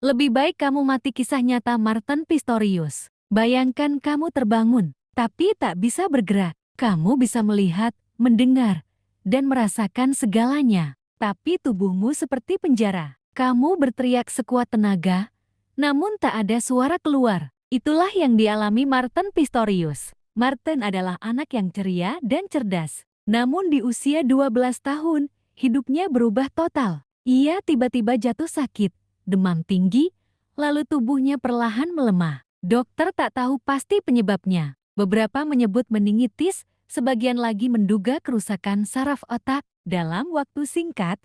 Lebih baik kamu mati. Kisah nyata Martin Pistorius. Bayangkan kamu terbangun, tapi tak bisa bergerak. Kamu bisa melihat, mendengar, dan merasakan segalanya. Tapi tubuhmu seperti penjara. Kamu berteriak sekuat tenaga, namun tak ada suara keluar. Itulah yang dialami Martin Pistorius. Martin adalah anak yang ceria dan cerdas. Namun di usia 12 tahun, hidupnya berubah total. Ia tiba-tiba jatuh sakit, demam tinggi, lalu tubuhnya perlahan melemah. Dokter tak tahu pasti penyebabnya. Beberapa menyebut meningitis, sebagian lagi menduga kerusakan saraf otak. Dalam waktu singkat,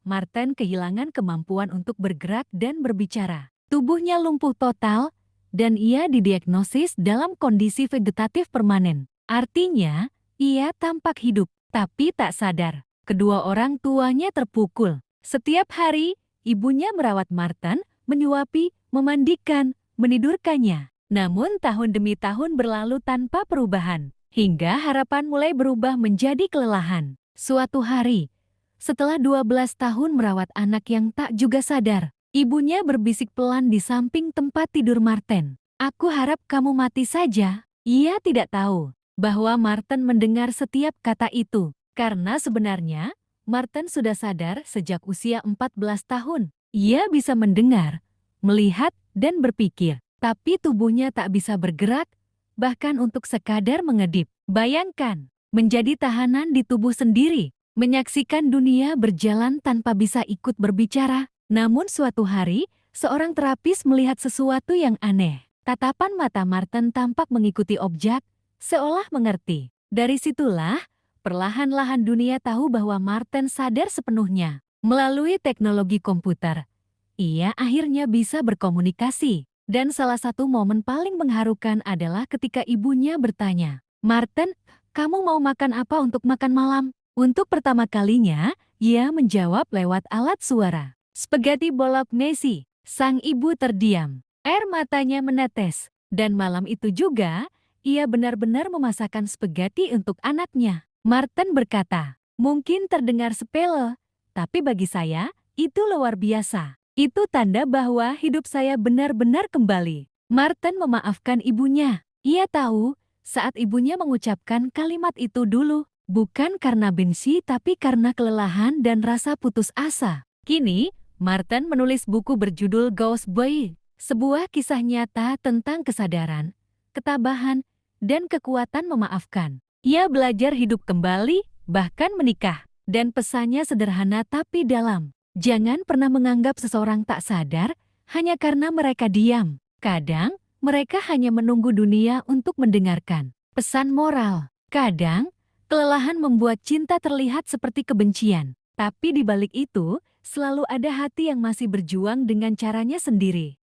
Martin kehilangan kemampuan untuk bergerak dan berbicara. Tubuhnya lumpuh total, dan ia didiagnosis dalam kondisi vegetatif permanen. Artinya, ia tampak hidup, tapi tak sadar. Kedua orang tuanya terpukul. Setiap hari, ibunya merawat Martin, menyuapi, memandikan, menidurkannya. Namun tahun demi tahun berlalu tanpa perubahan, hingga harapan mulai berubah menjadi kelelahan. Suatu hari, setelah 12 tahun merawat anak yang tak juga sadar, ibunya berbisik pelan di samping tempat tidur Martin. "Aku harap kamu mati saja." Ia tidak tahu bahwa Martin mendengar setiap kata itu, karena sebenarnya Martin sudah sadar sejak usia 14 tahun. Ia bisa mendengar, melihat, dan berpikir, tapi tubuhnya tak bisa bergerak, bahkan untuk sekadar mengedip. Bayangkan, menjadi tahanan di tubuh sendiri, menyaksikan dunia berjalan tanpa bisa ikut berbicara. Namun suatu hari, seorang terapis melihat sesuatu yang aneh. Tatapan mata Martin tampak mengikuti objek, seolah mengerti. Dari situlah, perlahan-lahan dunia tahu bahwa Martin sadar sepenuhnya. Melalui teknologi komputer, ia akhirnya bisa berkomunikasi. Dan salah satu momen paling mengharukan adalah ketika ibunya bertanya, "Martin, kamu mau makan apa untuk makan malam?" Untuk pertama kalinya, ia menjawab lewat alat suara. "Spaghetti bolognese." Sang ibu terdiam. Air matanya menetes. Dan malam itu juga, ia benar-benar memasakkan spaghetti untuk anaknya. Martin berkata, "Mungkin terdengar sepele, tapi bagi saya, itu luar biasa. Itu tanda bahwa hidup saya benar-benar kembali." Martin memaafkan ibunya. Ia tahu, saat ibunya mengucapkan kalimat itu dulu, bukan karena benci tapi karena kelelahan dan rasa putus asa. Kini, Martin menulis buku berjudul Ghost Boy, sebuah kisah nyata tentang kesadaran, ketabahan, dan kekuatan memaafkan. Ia belajar hidup kembali, bahkan menikah. Dan pesannya sederhana tapi dalam. Jangan pernah menganggap seseorang tak sadar hanya karena mereka diam. Kadang, mereka hanya menunggu dunia untuk mendengarkan. Pesan moral. Kadang, kelelahan membuat cinta terlihat seperti kebencian. Tapi di balik itu, selalu ada hati yang masih berjuang dengan caranya sendiri.